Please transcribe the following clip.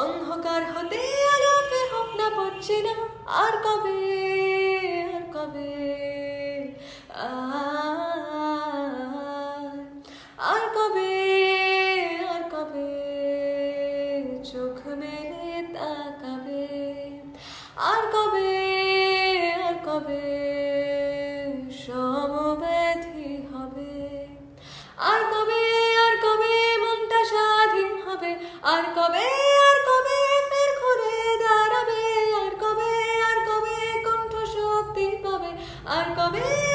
অন্ধকার হতে আলোকে হোক না পড়ছি না আর কবে, আর কবে, আর কবে, আর কবে চোখ মেলে তাকাবে, আর কবে, আর কবে সমব্যাধি হবে, আর কবে, আর কবে মনটা স্বাধীন হবে, আর কবে, আর কবে ফের ঘুরে দাঁড়াবে, আর কবে, আর কবে কণ্ঠ শক্তি পাবে, আর কবে।